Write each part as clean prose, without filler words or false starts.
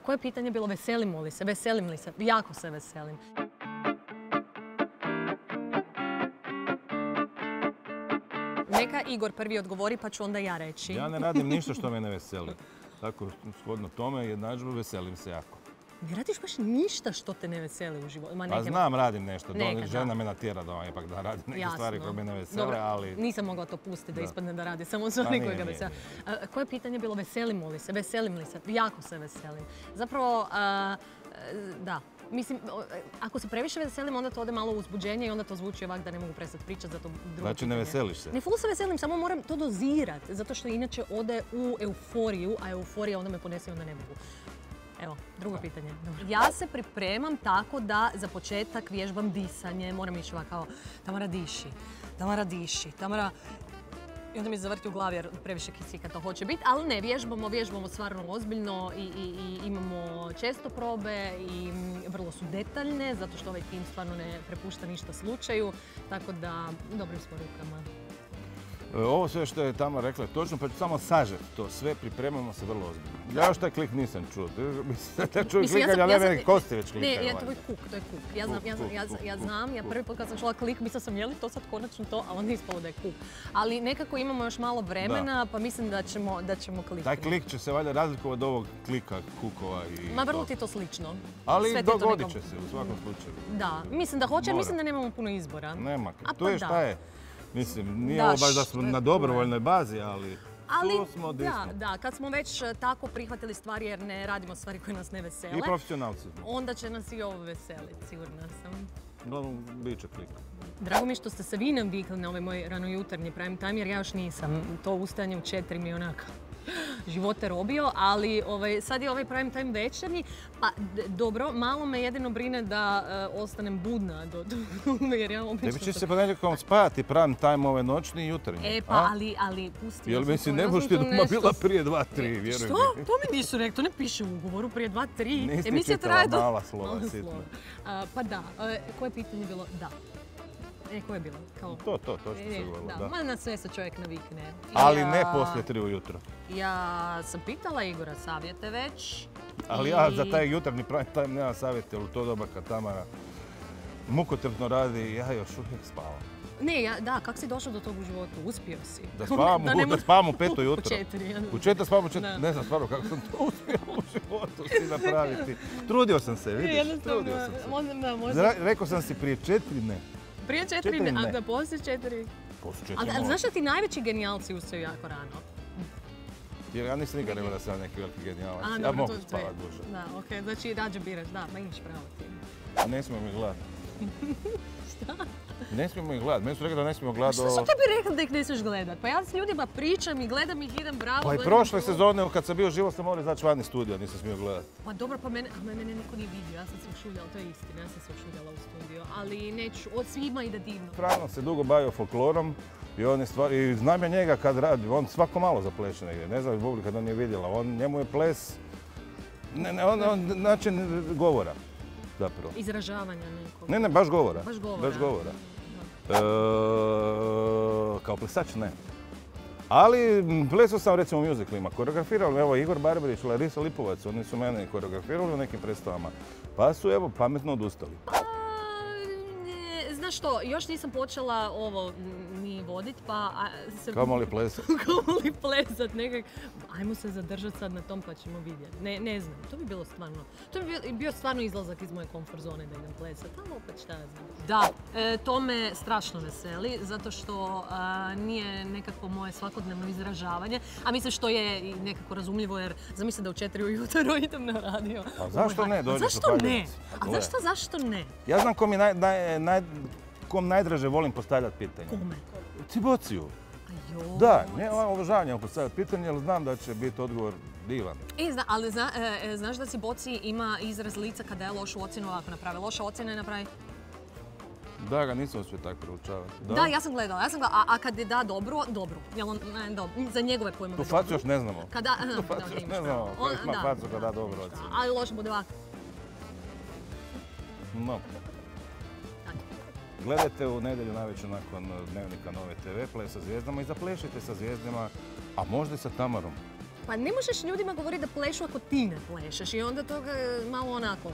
Koje pitanje je bilo veselimo li se? Veselim li se? Jako se veselim. Neka Igor prvi odgovori pa ću onda ja reći. Ja ne radim ništa što me ne veseli. Tako, shodno tome, jednadžbu veselim se jako. Ne radiš baš ništa što te ne veseli u životu? Pa znam, radim nešto. Žena me natjera da ipak da radim neke stvari koje me ne vesele, ali... Nisam mogla to pustiti da ispadne da radi samo stvari koje ga vesele. Koje pitanje je bilo veselimo li se? Veselim li se? Jako se veselim. Zapravo, da. Mislim, ako se previše veselim, onda to ode malo u uzbuđenje i onda to zvuči ovak da ne mogu prestati pričati za to drugo pitanje. Znači ne veseliš se? Ne ful se veselim, samo moram to dozirati, zato što inače ode u euforiju, a euforija onda me ponese i onda ne mogu. Evo, drugo pitanje. Ja se pripremam tako da za početak vježbam disanje. Moram ići ovako kao Tamara diši, Tamara diši, Tamara... I onda mi se zavrti u glavi jer previše kisika to hoće biti, ali ne, vježbamo stvarno ozbiljno i imamo često probe i vrlo su detaljne, zato što ovaj tim stvarno ne prepušta ništa slučaju, tako da dobrim smo rukama. Ovo sve što je Tamara rekla je točno, pa ću samo sažeti to sve, pripremamo se vrlo ozbiljno. Ja još taj klik nisam čuo. Ja čujem klikanje, ali ne kosti već klikaju. Ne, to je kuk, to je kuk. Ja znam, ja prvi put kad sam čula klik, mislila sam je li to sad konačno to, ali onda ispalo da je kuk. Ali nekako imamo još malo vremena, pa mislim da ćemo klikati. Taj klik će se valjda razlikovati od ovog klika kukova i... Ma vrlo ti je to slično. Ali dogodit će se u svakom slučaju. Da, mislim da hoće, mislim da nemamo puno izbora. Nema, to je šta je. Mislim, nije ovo baš da smo na dobrovoljnoj bazi, ali tu smo di smo. Da, kad smo već tako prihvatili stvari jer ne radimo stvari koje nas ne vesele. I profesionalci. Onda će nas i ovo veseliti, sigurna sam. No, bit će klika. Drago mi što ste se vi navikli na ovaj moj ranojutarnji prime time jer ja još nisam. To ustajanje u 4 mi onako živote robio, ali sad je ovaj prime time večernji, pa dobro, malo me jedino brine da ostanem budna do jer ja obično... Tebi će se ponedjeljkom spajati prime time ove noćni i jutarnji. Pa, ali pusti... Jel mislim, ne boš ti doma bila prije 2-3, vjerujem mi. Što? To mi nisu rekli, to ne piše u ugovoru prije 2-3. Nisi čitala mala slova, sitno. Pa da, koje pitanje je bilo? Da. Koje je bilo? To što se govorilo, da. Ma na sve se čovjek navikne. Ali ne poslije 3 ujutro. Ja sam pitala Igora savjete već. Ali ja za taj jutarnji prime time nemam savjete, jer u to doba kad Tamara mukotrpno radi, ja još uvijek spavam. Ne, da, kako si došao do tog u životu? Uspio si. Da spavam u 5 ujutro. U 4 spavam u 4. Ne znam stvarno kako sam to uspio u životu si napraviti. Trudio sam se, vidiš, trudio sam se. Rekao sam si prije 4 ne. Prije 4 ne, a da poslije 4? Poslije 4 ali znaš da ti najveći genijalci ustaju jako rano? Jer ja nisam nikad rekao da sam neki veliki genijalac. Ja mogu spavati duže. Da, okej, znači rađe biraš, da, ma imaš pravo ti. Ne smijemo ih gledati. Šta? Ne smijemo ih gledati. Meni su rekli da ne smijemo gledati... Što su tebi rekli da ih ne smiješ gledat? Pa ja s ljudima pričam i gledam ih, idem bravo. Pa i prošle sezone kad sam bio živo sam morao izaći van iz studija, nisam smio gledati. Pa dobro, pa mene niko nije vidio, ja sam se ušuljala, to je istina, ja sam se ušuljala u studio. Ali neću, od svima ide divno. Frano se dugo bavio folklorom i znam ja njega kad radi, on svako malo zapleše negdje, ne znam publika da nije vidjela, njemu je ples, način govora. Zapravo. Izražavanja nekog. Ne, baš govora. Baš govora. Kao plesač ne. Ali plesao sam recimo u muziklima, koreografirali, evo Igor Barbarić, Larisa Lipovac, oni su mene koreografirali u nekim predstavama. Pa su evo pametno odustali. Znaš što, još nisam počela ovo ni vodit, pa... Kamo li plesat? Kamo li plesat, nekak... Ajmo se zadržati sad na tom pa ćemo vidjeti. Ne znam, to bi bilo stvarno... To bi bio stvarno izlazak iz moje komfort zone da idem plesat, ali opet šta ja znam. Da, to me strašno veseli, zato što nije nekako moje svakodnevno izražavanje, a mislim što je i nekako razumljivo jer zamislim da u 4 ujutro idem na radio. A zašto ne dođeš u Kraljevicu? Zašto ne? Ja znam kom najdraže volim postavljati pitanje. Kome? Cibociju. Da, obožavam postavljati pitanje, jer znam da će biti odgovor divan. Ali znaš da Ciboci ima izraz lica kada je lošu ocjenu ovako napravi? Loša ocjena je napravi? Da, ga nisam uspio tako proučavati. Da, ja sam gledala. A kad je da dobro, dobro. Za njegove pojmove. Tu facu još ne znamo. Tu facu još ne znamo. Ima facu kada da dobro ocjenu. Ali loše bude ovako. No. Gledajte u nedjelju navečer nakon Dnevnika Nove TV, Ples sa zvijezdama i zaplešite sa zvijezdama, a možda i sa Tamarom. Pa ne možeš ljudima govoriti da plešu ako ti ne plešeš i onda toga malo onako...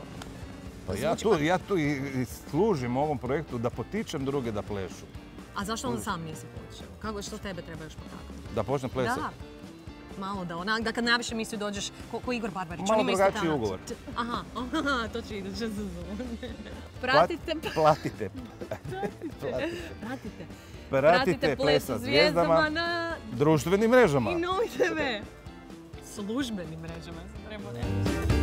Pa ja tu i služim ovom projektu da potičem druge da plešu. A zašto onda sam nisi počeo? Što tebe treba još potaknuti? Da počnem plesati? Da. Malo da onak, da kad naviše emisiju dođeš ko Igor Barbarić. Malo drugačiji ugovor. Aha, to će iduće sezone. Pratite Ples sa zvijezdama na društvenim mrežama. I Novi TV. Službenim mrežama, treba reći.